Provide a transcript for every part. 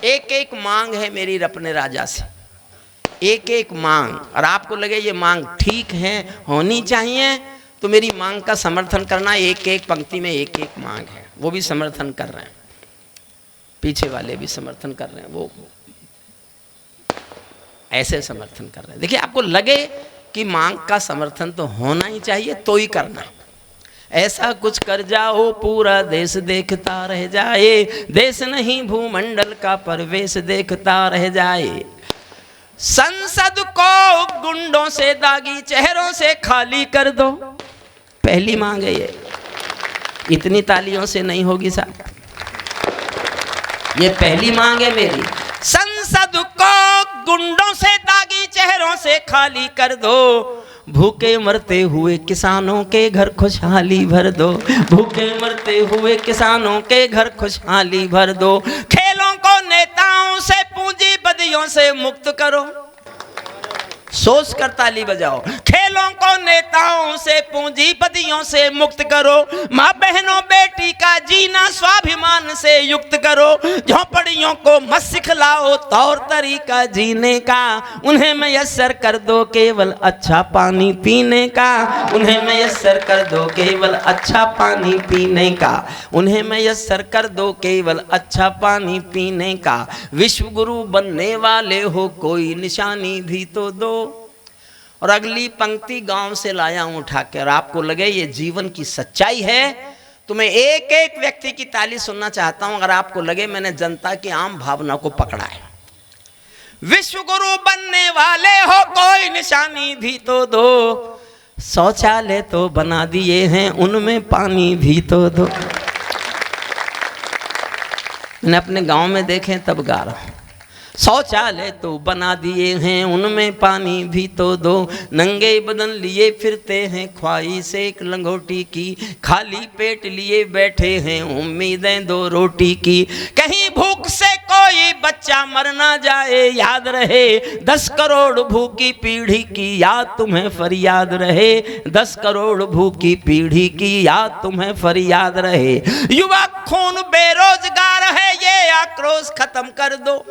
एक एक मांग है मेरी अपने राजा से, एक एक मांग। और आपको लगे ये मांग ठीक है, होनी चाहिए, तो मेरी मांग का समर्थन करना। एक एक पंक्ति में एक एक मांग है, वो भी समर्थन कर रहे हैं, पीछे वाले भी समर्थन कर रहे हैं, वो ऐसे समर्थन कर रहे हैं। देखिए, आपको लगे कि मांग का समर्थन तो होना ही चाहिए तो ही करना। ऐसा कुछ कर जाओ पूरा देश देखता रह जाए, देश नहीं भूमंडल का परवेश देखता रह जाए। संसद को गुंडों से दागी चेहरों से खाली कर दो, पहली मांग है ये। इतनी तालियों से नहीं होगी साहब, ये पहली मांग है मेरी। संसद को गुंडों से दागी चेहरों से खाली कर दो, भूखे मरते हुए किसानों के घर खुशहाली भर दो, भूखे मरते हुए किसानों के घर खुशहाली भर दो। खेलों को नेताओं से पूंजीपतियों से मुक्त करो, सोच कर ताली बजाओ। खेलों को नेताओं से पूंजीपतियों से मुक्त करो, माँ बहनों बेटी का जीना स्वाभिमान से युक्त करो। झोंपड़ियों को मत सिखलाओ तौर तरीका जीने का, उन्हें मयस्सर कर दो केवल अच्छा पानी पीने का, उन्हें मयस्सर कर दो केवल अच्छा पानी पीने का, उन्हें मयस्सर कर दो केवल अच्छा पानी पीने का। विश्व गुरु बनने वाले हो कोई निशानी भी तो दो। और अगली पंक्ति गांव से लाया हूं उठा के, और आपको लगे ये जीवन की सच्चाई है तो मैं एक एक व्यक्ति की ताली सुनना चाहता हूं। अगर आपको लगे मैंने जनता की आम भावना को पकड़ा है। विश्व गुरु बनने वाले हो कोई निशानी भी तो दो, शौचालय तो बना दिए हैं उनमें पानी भी तो दो। मैंने अपने गांव में देखे तब गा रहा हूं। शौचालय तो बना दिए हैं उनमें पानी भी तो दो, नंगे बदन लिए फिरते हैं ख्वाहिश एक लंगोटी की, खाली पेट लिए बैठे हैं उम्मीदें दो रोटी की। कहीं भूख से कोई बच्चा मर ना जाए याद रहे, 10 करोड़ भूखी पीढ़ी की याद तुम्हें फरियाद रहे, 10 करोड़ भूखी पीढ़ी की याद तुम्हें फरियाद रहे। युवा खून बेरोजगार है ये आक्रोश खत्म कर दो।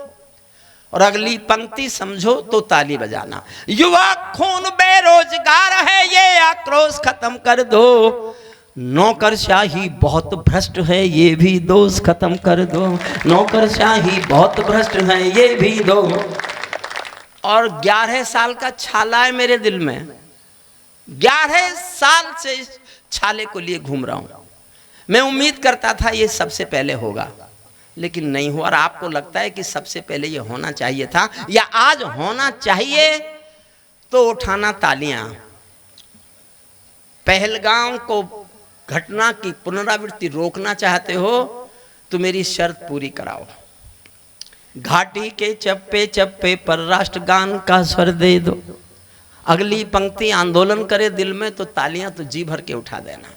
और अगली पंक्ति समझो तो ताली बजाना। युवा खून बेरोजगार है ये आक्रोश खत्म कर दो, नौकरशाही बहुत भ्रष्ट है ये भी दोष खत्म कर दो, नौकरशाही बहुत भ्रष्ट है ये भी दो। और 11 साल का छाला है मेरे दिल में, 11 साल से इस छाले को लिए घूम रहा हूं। मैं उम्मीद करता था ये सबसे पहले होगा, लेकिन नहीं हुआ। और आपको लगता है कि सबसे पहले ये होना चाहिए था या आज होना चाहिए, तो उठाना तालियां। पहलगाम को घटना की पुनरावृत्ति रोकना चाहते हो तो मेरी शर्त पूरी कराओ। घाटी के चप्पे चप्पे पर राष्ट्रगान का स्वर दे दो। अगली पंक्ति आंदोलन करे दिल में तो तालियां तो जी भर के उठा देना।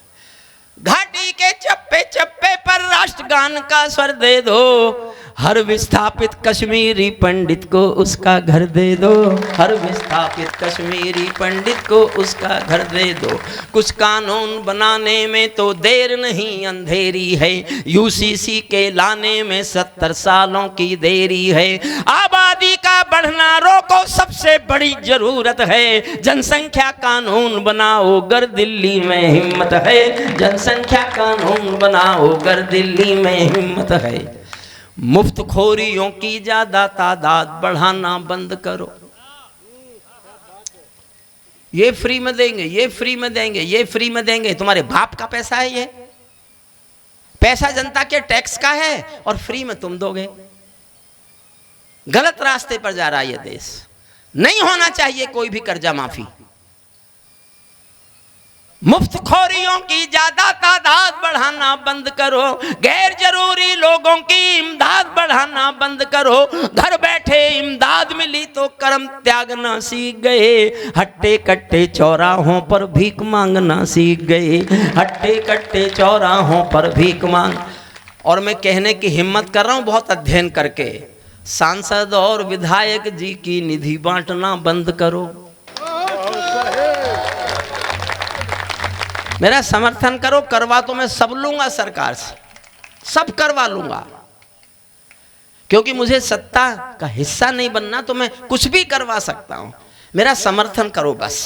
घाटी के चप्पे चप्पे पर राष्ट्रगान का स्वर दे दो, हर विस्थापित कश्मीरी पंडित को उसका घर दे दो, हर विस्थापित कश्मीरी पंडित को उसका घर दे दो। कुछ कानून बनाने में तो देर नहीं अंधेरी है, यूसीसी के लाने में 70 सालों की देरी है। आबादी का बढ़ना रोको सबसे बड़ी जरूरत है, जनसंख्या कानून बनाओ गर दिल्ली में हिम्मत है, जनसंख्या कानून बनाओ गर दिल्ली में हिम्मत है। मुफ्तखोरियों की ज्यादा तादाद बढ़ाना बंद करो। ये फ्री में देंगे, ये फ्री में देंगे, ये फ्री में देंगे। तुम्हारे बाप का पैसा है, ये पैसा जनता के टैक्स का है और फ्री में तुम दोगे। गलत रास्ते पर जा रहा है ये देश। नहीं होना चाहिए कोई भी कर्जा माफी। मुफ्तखोरियों की ज्यादा तादाद बढ़ाना बंद करो, गैर जरूरी लोगों की इमदाद बढ़ाना बंद करो। घर बैठे इमदाद मिली तो कर्म त्यागना सीख गए, हट्टे कट्टे चौराहों पर भीख मांगना सीख गए, हट्टे कट्टे चौराहों पर भीख मांग। और मैं कहने की हिम्मत कर रहा हूं बहुत अध्ययन करके, सांसद और विधायक जी की निधि बांटना बंद करो। मेरा समर्थन करो, करवा तो मैं सब लूंगा सरकार से, सब करवा लूंगा, क्योंकि मुझे सत्ता का हिस्सा नहीं बनना, तो मैं कुछ भी करवा सकता हूं, मेरा समर्थन करो बस।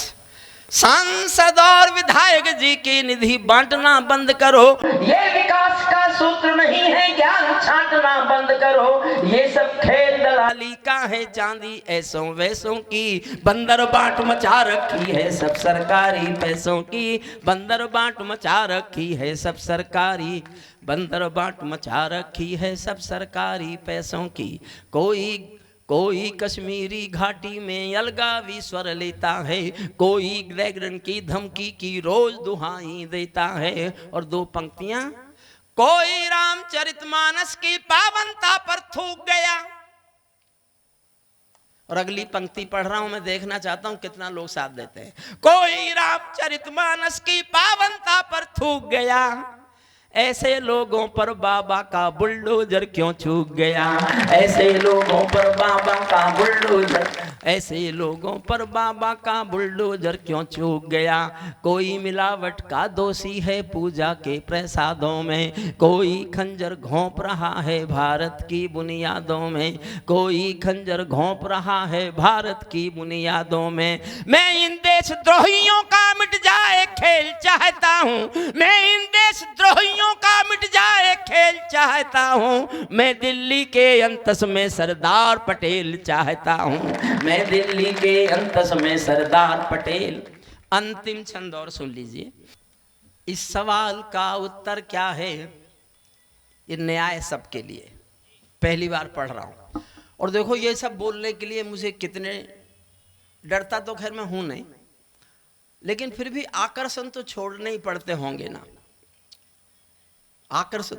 सांसद और विधायक जी की निधि बांटना बंद करो, ये विकास का सूत्र नहीं है, ज्ञान छांटना बंद करो, ये सब खेल दलाली का है, चांदी ऐसों वैसों की बंदर बाट मचा रखी है सब सरकारी पैसों की, बंदर बाट मचा रखी है सब सरकारी, बंदर बाट मचा रखी है सब सरकारी पैसों की। कोई कश्मीरी घाटी में अलगावी स्वर लेता है, कोई ड्रैगन की धमकी की रोज दुहाई देता है। और दो पंक्तियां, कोई रामचरितमानस की पावनता पर थूक गया, और अगली पंक्ति पढ़ रहा हूं मैं, देखना चाहता हूं कितना लोग साथ देते हैं। कोई रामचरितमानस की पावनता पर थूक गया, ऐसे लोगों पर बाबा का बुलडोजर क्यों चूक गया, ऐसे लोगों पर बाबा का बुलडोजर, ऐसे लोगों पर बाबा का बुलडोजर क्यों चूक गया। कोई मिलावट का दोषी है पूजा के प्रसादों में, कोई खंजर घोंप रहा है भारत की बुनियादों में, कोई खंजर घोंप रहा है भारत की बुनियादों में। मैं इन देशद्रोहियों का मिट जाए खेल चाहता हूं, मैं इन देशद्रोहियों का मिट जाए खेल चाहता हूं, मैं दिल्ली के अंतस में सरदार पटेल चाहता हूं, मैं दिल्ली के अंतस में सरदार पटेल। अंतिम छंद और सुन लीजिए, इस सवाल का उत्तर क्या है, ये न्याय सबके लिए, पहली बार पढ़ रहा हूं। और देखो ये सब बोलने के लिए मुझे कितने, डरता तो खैर मैं हूं नहीं, लेकिन फिर भी आकर्षण तो छोड़ने ही पड़ते होंगे ना। आकर्षण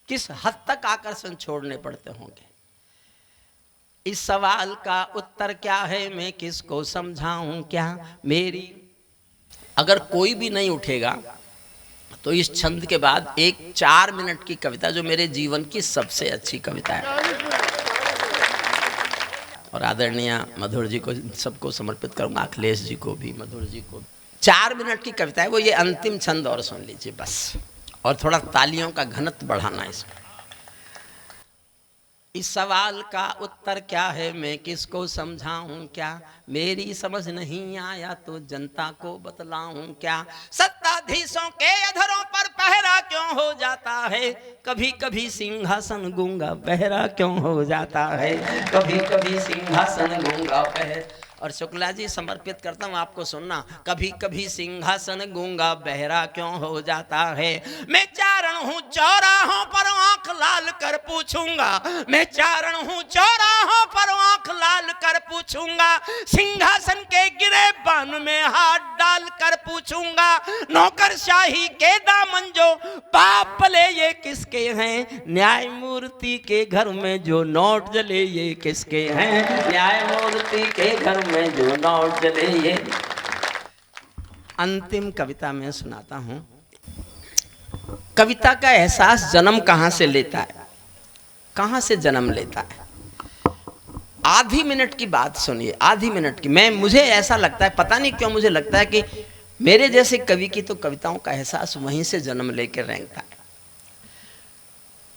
किस हद तक आकर्षण छोड़ने पड़ते होंगे। इस सवाल का उत्तर क्या है, मैं किसको समझाऊं क्या मेरी। अगर कोई भी नहीं उठेगा तो इस छंद के बाद एक 4 मिनट की कविता, जो मेरे जीवन की सबसे अच्छी कविता है, और आदरणीय मधुर जी को सबको समर्पित करूंगा, अखिलेश जी को भी, मधुर जी को। 4 मिनट की कविता है वो, ये अंतिम छंद और सुन लीजिए बस, और थोड़ा तालियों का घनत्व बढ़ाना इसमें। इस सवाल का उत्तर क्या है, मैं किसको समझाऊं क्या, मेरी समझ नहीं आया तो जनता को बतलाऊं क्या। सत्ताधीशों के अधरों पर पहरा क्यों हो जाता है, कभी कभी सिंहासन गूंगा बहरा क्यों हो जाता है, कभी कभी सिंहासन गूंगा बहरा। और शुक्ला जी समर्पित करता हूँ आपको सुनना, कभी कभी सिंहासन गूंगा बहरा क्यों हो जाता है। मैं चारण हूँ चौराहों पर आंख लाल कर पूछूंगा, मैं चारण हूँ चौराहों पर आंख लाल कर पूछूंगा, सिंहासन के गिरे बान में हाथ डाल कर पूछूंगा, नौकरशाही के दामन जो पाप पले ये किसके हैं, न्यायमूर्ति के घर में जो नोट जले ये किसके हैं, न्यायमूर्ति के घर में जो नोट जले ये। अंतिम कविता में सुनाता हूं। कविता का एहसास जन्म कहां से लेता है, कहां से जन्म लेता है। आधी मिनट की बात सुनिए, आधी मिनट की। मुझे ऐसा लगता है, पता नहीं क्यों मुझे लगता है कि मेरे जैसे कवि की तो कविताओं का एहसास वहीं से जन्म लेकर रेंगता है।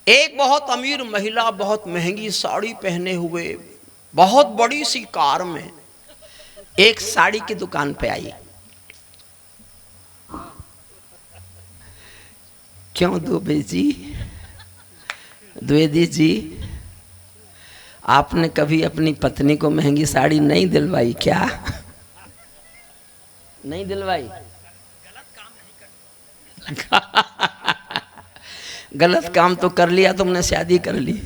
एक बहुत अमीर महिला बहुत महंगी साड़ी पहने हुए बहुत बड़ी सी कार में एक साड़ी की दुकान पे आई। क्यों दुबे जी, द्विवेदी जी, आपने कभी अपनी पत्नी को महंगी साड़ी नहीं दिलवाई क्या? नहीं दिलवाई? गलत काम तो कर लिया तुमने, शादी कर ली।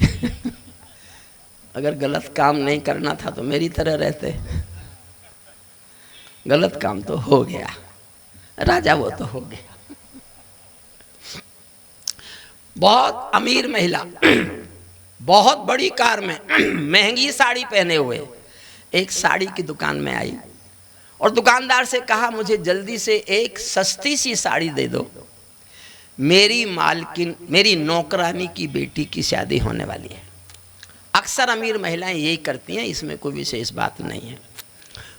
अगर गलत काम नहीं करना था तो मेरी तरह रहते। गलत काम तो हो गया, राजा वो तो हो गया। बहुत अमीर महिला बहुत बड़ी कार में महंगी साड़ी पहने हुए एक साड़ी की दुकान में आई और दुकानदार से कहा, मुझे जल्दी से एक सस्ती सी साड़ी दे दो, मेरी मालकिन, मेरी नौकरानी की बेटी की शादी होने वाली है। अक्सर अमीर महिलाएं यही करती हैं, इसमें कोई विशेष बात नहीं है।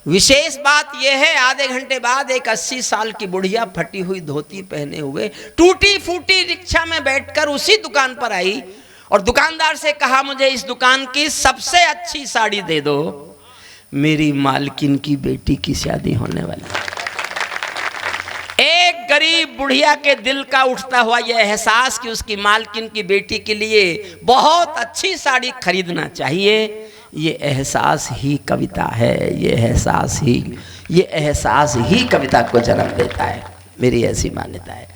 विशेष बात यह है, आधे घंटे बाद एक 80 साल की बुढ़िया फटी हुई धोती पहने हुए टूटी फूटी रिक्शा में बैठकर उसी दुकान पर आई और दुकानदार से कहा मुझे इस दुकान की सबसे अच्छी साड़ी दे दो, मेरी मालकिन की बेटी की शादी होने वाली। एक गरीब बुढ़िया के दिल का उठता हुआ यह एहसास कि उसकी मालकिन की बेटी के लिए बहुत अच्छी साड़ी खरीदना चाहिए, ये एहसास ही कविता है। ये एहसास ही कविता को जन्म देता है, मेरी ऐसी मान्यता है।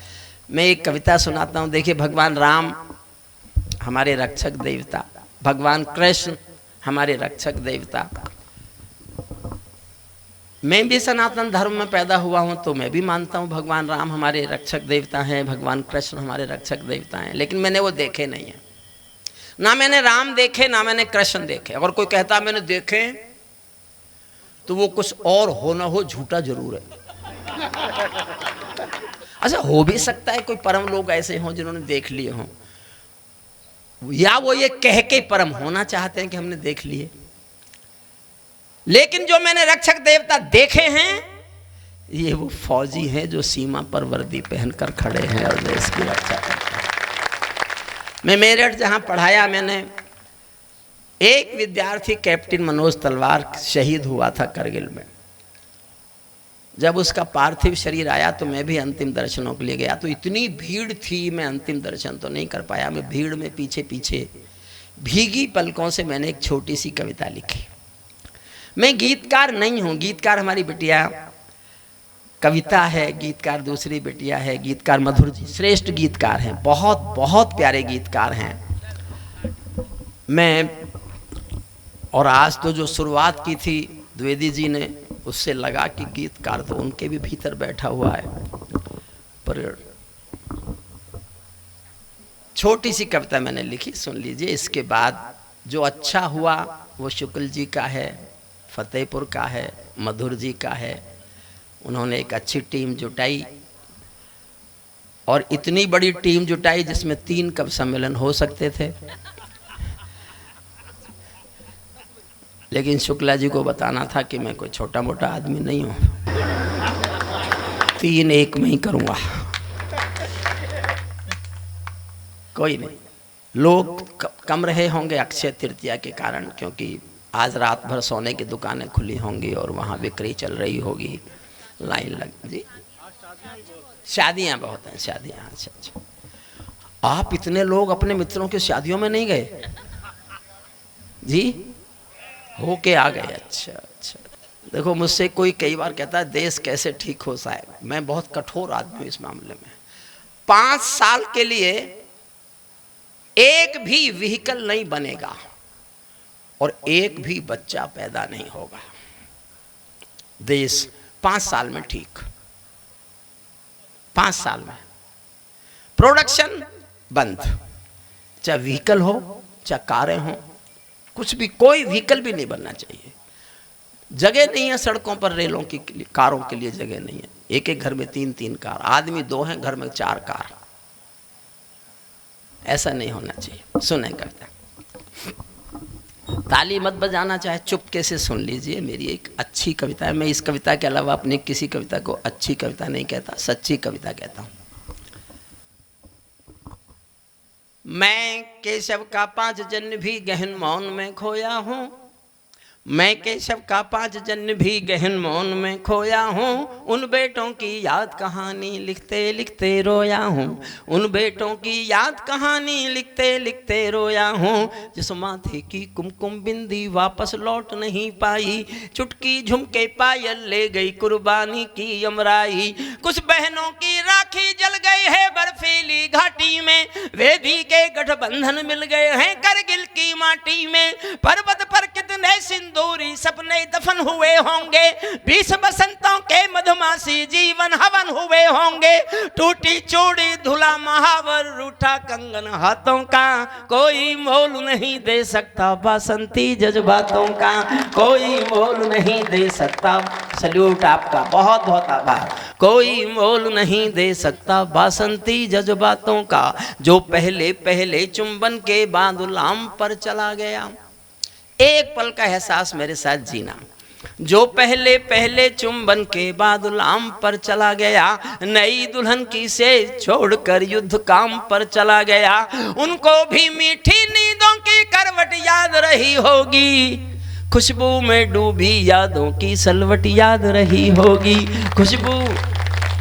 मैं एक कविता सुनाता हूँ। देखिए, भगवान राम हमारे रक्षक देवता, भगवान कृष्ण हमारे रक्षक देवता। मैं भी सनातन धर्म में पैदा हुआ हूँ तो मैं भी मानता हूँ भगवान राम हमारे रक्षक देवता हैं, भगवान कृष्ण हमारे रक्षक देवता हैं, लेकिन मैंने वो देखे नहीं हैं। ना मैंने राम देखे, ना मैंने कृष्ण देखे। अगर कोई कहता मैंने देखे तो वो कुछ और हो ना हो, झूठा जरूर है। अच्छा, हो भी सकता है कोई परम लोग ऐसे हों जिन्होंने देख लिए हों, या वो ये कह के परम होना चाहते हैं कि हमने देख लिए। लेकिन जो मैंने रक्षक देवता देखे हैं, ये वो फौजी हैं जो सीमा पर वर्दी पहनकर खड़े हैं और देश की रक्षा करते हैं। मैं मेरठ जहां पढ़ाया, मैंने एक विद्यार्थी कैप्टन मनोज तलवार शहीद हुआ था करगिल में। जब उसका पार्थिव शरीर आया तो मैं भी अंतिम दर्शनों के लिए गया, तो इतनी भीड़ थी, मैं अंतिम दर्शन तो नहीं कर पाया। मैं भीड़ में पीछे पीछे भीगी पलकों से मैंने एक छोटी सी कविता लिखी। मैं गीतकार नहीं हूँ, गीतकार हमारी बिटिया कविता है, गीतकार दूसरी बिटिया है, गीतकार मधुर जी श्रेष्ठ गीतकार हैं, बहुत बहुत प्यारे गीतकार हैं। मैं और आज तो जो शुरुआत की थी द्विवेदी जी ने, उससे लगा कि गीतकार तो उनके भी भीतर बैठा हुआ है। पर छोटी सी कविता मैंने लिखी, सुन लीजिए। इसके बाद जो अच्छा हुआ वो शुक्ल जी का है, फतेहपुर का है, मधुर जी का है। उन्होंने एक अच्छी टीम जुटाई और इतनी बड़ी टीम जुटाई जिसमें 3 कवि सम्मेलन हो सकते थे, लेकिन शुक्ला जी को बताना था कि मैं कोई छोटा मोटा आदमी नहीं हूँ, 3 एक में ही करूँगा। कोई नहीं, लोग कम रहे होंगे अक्षय तृतीया के कारण, क्योंकि आज रात भर सोने की दुकानें खुली होंगी और वहाँ बिक्री चल रही होगी, लाइन लग जी। शादियाँ बहुत हैं, शादियाँ। अच्छा अच्छा, आप इतने लोग अपने मित्रों की शादियों में नहीं गए जी? होके आ गए? अच्छा अच्छा। देखो, मुझसे कोई कई बार कहता है देश कैसे ठीक हो साहब, मैं बहुत कठोर आदमी हूँ इस मामले में। 5 साल के लिए एक भी व्हीकल नहीं बनेगा और एक भी बच्चा पैदा नहीं होगा। देश 5 साल में ठीक, 5 साल में प्रोडक्शन बंद, चाहे व्हीकल हो चाहे कारें हो, कुछ भी, कोई व्हीकल भी नहीं बनना चाहिए। जगह नहीं है सड़कों पर रेलों की, कारों के लिए जगह नहीं है। एक एक घर में 3-3 कार, आदमी 2 हैं, घर में 4 कार। ऐसा नहीं होना चाहिए। सुने करता, ताली मत बजाना, चाहे चुपके से सुन लीजिए। मेरी एक अच्छी कविता है, मैं इस कविता के अलावा अपनी किसी कविता को अच्छी कविता नहीं कहता, सच्ची कविता कहता हूँ। मैं केशव का 5 जन्म भी गहन मौन में खोया हूँ, मैं केशव का 5 जन्म भी गहन मौन में खोया हूँ। उन बेटों की याद कहानी लिखते लिखते रोया हूँ, उन बेटों की याद कहानी लिखते लिखते रोया हूँ। जिस माथे की कुमकुम बिंदी वापस लौट नहीं पाई, चुटकी झुमके पायल ले गई कुर्बानी की यमराई। कुछ बहनों की राखी जल गई है बर्फीली घाटी में, वेदी के गठबंधन मिल गए हैं करगिल की माटी में। पर्वत पर कितने दूरी सपने दफन हुए होंगे, 20 बसंतों के मधुमासी जीवन हवन हुए होंगे। टूटी चूड़ी धुला महावर, रूठा कंगन हाथों का, कोई मोल नहीं दे सकता बसंती जज्बातों का, कोई मोल नहीं दे सकता। सल्यूट आपका, बहुत बहुत आभार। कोई मोल नहीं दे सकता बसंती जज्बातों का, जो पहले पहले चुंबन के बाद गुलाम पर चला गया। एक पल का एहसास मेरे साथ जीना। जो पहले पहले चुंबन के बाद गुलाम पर चला गया, नई दुल्हन की से छोड़कर युद्ध काम पर चला गया, उनको भी मीठी नींदों की करवट याद रही होगी, खुशबू में डूबी यादों की सलवट याद रही होगी। खुशबू।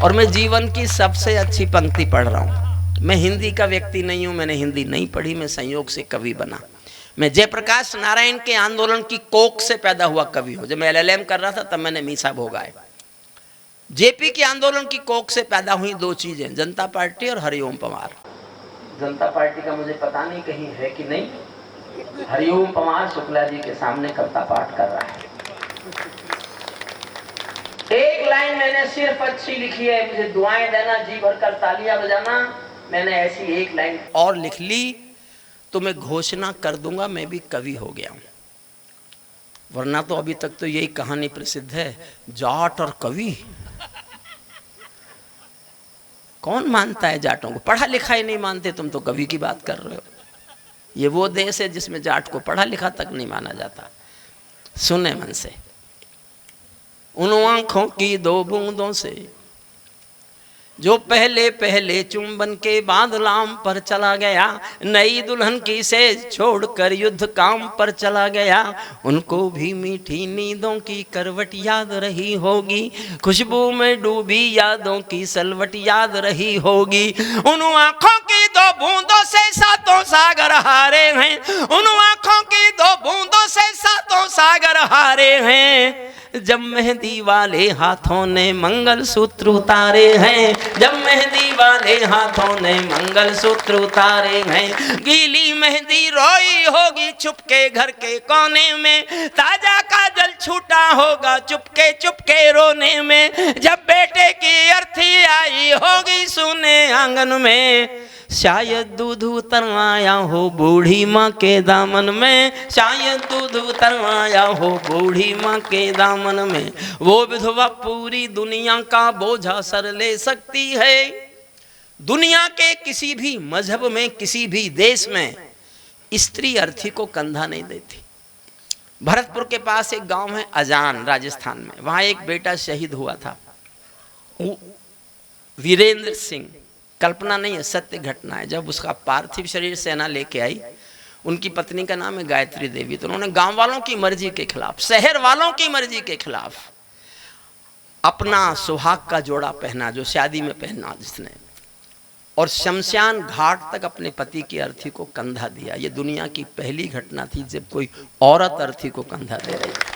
और मैं जीवन की सबसे अच्छी पंक्ति पढ़ रहा हूँ। मैं हिंदी का व्यक्ति नहीं हूँ, मैंने हिंदी नहीं पढ़ी, मैं संयोग से कवि बना। मैं जयप्रकाश नारायण के आंदोलन की कोख से पैदा हुआ कवि हूँ। जब मैं LLM कर रहा था तब मैंने मीसा भोगाए। जेपी के आंदोलन की कोख से पैदा हुई दो चीजें, जनता पार्टी और हरिओम पंवार। जनता पार्टी का मुझे पता नहीं कहीं है कि नहीं, हरिओम पंवार शुक्ला जी के सामने कविता पाठ कर रहा है। एक लाइन मैंने सिर्फ अच्छी लिखी है, मुझे दुआएं देना, जी भरकर तालियां बजाना। मैंने ऐसी एक लाइन और लिख ली तो मैं घोषणा कर दूंगा मैं भी कवि हो गया हूं। वरना तो अभी तक तो यही कहानी प्रसिद्ध है, जाट और कवि। कौन मानता है जाटों को? पढ़ा लिखा ही नहीं मानते, तुम तो कवि की बात कर रहे हो। ये वो देश है जिसमें जाट को पढ़ा लिखा तक नहीं माना जाता। सुने मन से। उन आंखों की दो बूंदों से जो पहले पहले चुंबन के बाद लाम पर चला गया, नई दुल्हन की से छोड़कर युद्ध काम पर चला गया, उनको भी मीठी नींदों की करवट याद रही होगी, खुशबू में डूबी यादों की सलवट याद रही होगी। उन आंखों की दो बूंदों से सातों सागर हारे हैं, उन आंखों की दो बूंदों से सातों सागर हारे हैं, जब मेहंदी वाले हाथों ने मंगल सूत्र उतारे हैं, जब मेहंदी वाले हाथों ने मंगल सूत्र उतारे हैं। गीली मेहंदी रोई होगी चुपके घर के कोने में, ताजा काजल छूटा होगा चुपके चुपके रोने में, जब बेटे की अर्थी आई होगी सुने आंगन में, शायद दूध उतरवाया हो बूढ़ी माँ के दामन में, शायद दूध उतरवाया हो बूढ़ी माँ के दामन में। वो विधवा पूरी दुनिया का बोझा सर ले सकती है। दुनिया के किसी भी मजहब में, किसी भी देश में स्त्री अर्थी को कंधा नहीं देती। भरतपुर के पास एक गांव है अजान, राजस्थान में, वहां एक बेटा शहीद हुआ था, वीरेंद्र सिंह। कल्पना नहीं है, सत्य घटना है। जब उसका पार्थिव शरीर सेना लेके आई, उनकी पत्नी का नाम है गायत्री देवी, तो उन्होंने गांव वालों की मर्जी के खिलाफ, शहर वालों की मर्जी के खिलाफ अपना सुहाग का जोड़ा पहना, जो शादी में पहना जिसने, और शमशान घाट तक अपने पति की अर्थी को कंधा दिया। ये दुनिया की पहली घटना थी जब कोई औरत अर्थी को कंधा दे रही।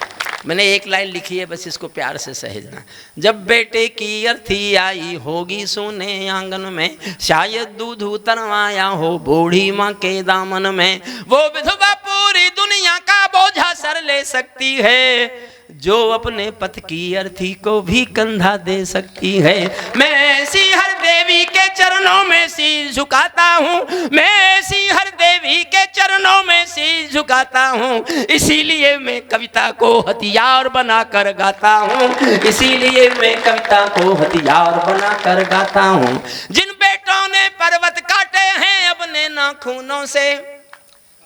मैंने एक लाइन लिखी है, बस इसको प्यार से सहेजना। जब बेटे की अर्थी आई होगी सोने आंगन में, शायद दूध उतरवाया हो बूढ़ी माँ के दामन में, वो विधवा पूरी दुनिया का बोझा सर ले सकती है, जो अपने पति की अर्थी को भी कंधा दे सकती है। मैं ऐसी हर देवी के चरणों में शीश झुकाता हूँ, मैं ऐसी हर देवी के चरणों में शीश झुकाता हूँ, इसीलिए मैं कविता को हथियार बनाकर गाता हूँ, इसीलिए मैं कविता को हथियार बनाकर गाता हूँ। जिन बेटों ने पर्वत काटे हैं अपने नाखूनों से,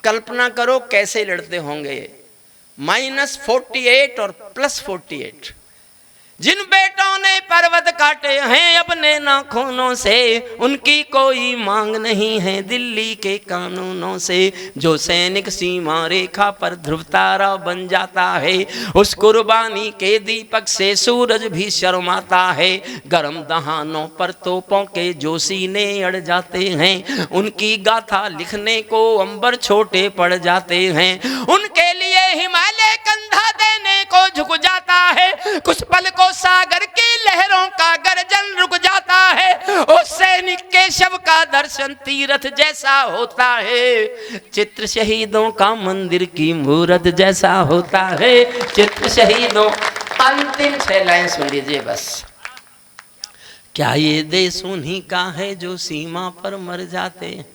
कल्पना करो कैसे लड़ते होंगे, -48 और +48। जिन बेटों ने पर्वत काटे हैं अपने नाखूनों से, उनकी कोई मांग नहीं है दिल्ली के कानूनों से। जो सैनिक सीमा रेखा पर ध्रुव तारा बन जाता है, उस कुर्बानी के दीपक से सूरज भी शर्माता है। गर्म दहानों पर तोपों के जो सीने अड़ जाते हैं, उनकी गाथा लिखने को अंबर छोटे पड़ जाते हैं। उनके लिए हिमालय कंधा देने को झुक जाता है, कुछ पल को सागर की लहरों का गर्जन रुक जाता है। उस सैनिक के शव का दर्शन तीर्थ जैसा होता है, चित्र शहीदों का मंदिर की मूरत जैसा होता है, चित्र शहीदों। अंतिम 6 लाइन सुन लीजिए बस। क्या ये देश उन्हीं का है जो सीमा पर मर जाते हैं,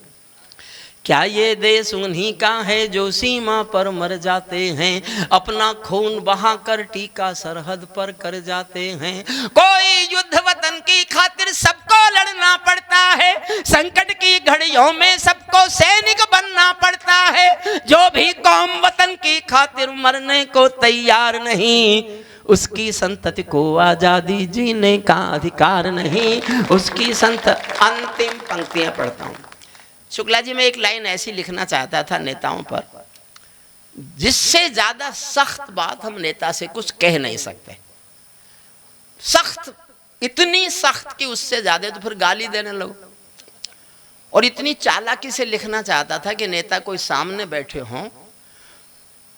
क्या ये देश उन्हीं का है जो सीमा पर मर जाते हैं, अपना खून बहाकर टीका सरहद पर कर जाते हैं। कोई युद्ध वतन की खातिर सबको लड़ना पड़ता है, संकट की घड़ियों में सबको सैनिक बनना पड़ता है। जो भी कौम वतन की खातिर मरने को तैयार नहीं, उसकी संतति को आजादी जीने का अधिकार नहीं, उसकी अंतिम पंक्तियां पढ़ता हूं। शुक्ला जी, मैं एक लाइन ऐसी लिखना चाहता था नेताओं पर, जिससे ज्यादा सख्त बात हम नेता से कुछ कह नहीं सकते। सख्त, इतनी सख्त कि उससे ज्यादा तो फिर गाली देने लगो। और इतनी चालाकी से लिखना चाहता था कि नेता कोई सामने बैठे हों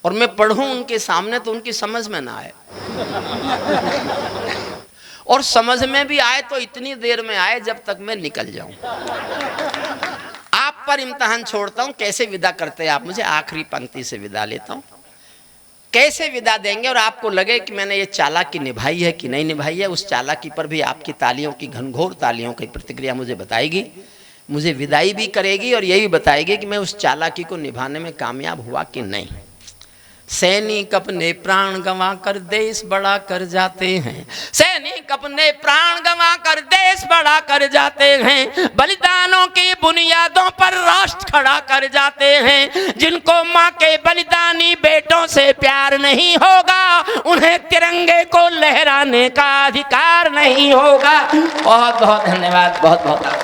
और मैं पढ़ूं उनके सामने तो उनकी समझ में ना आए, और समझ में भी आए तो इतनी देर में आए जब तक मैं निकल जाऊं। आप पर इम्तिहान छोड़ता हूं, कैसे विदा करते हैं आप मुझे। आखिरी पंक्ति से विदा लेता हूं, कैसे विदा देंगे और आपको लगे कि मैंने ये चालाकी निभाई है कि नहीं निभाई है। उस चालाकी पर भी आपकी तालियों की, घनघोर तालियों की प्रतिक्रिया मुझे बताएगी, मुझे विदाई भी करेगी और यही बताएगी कि मैं उस चालाकी को निभाने में कामयाब हुआ कि नहीं। सैनिक अपने प्राण गंवा कर देश बड़ा कर जाते हैं, सैनिक अपने प्राण गंवा कर देश बड़ा कर जाते हैं, बलिदानों की बुनियादों पर राष्ट्र खड़ा कर जाते हैं। जिनको माँ के बलिदानी बेटों से प्यार नहीं होगा, उन्हें तिरंगे को लहराने का अधिकार नहीं होगा। बहुत बहुत धन्यवाद, बहुत बहुत।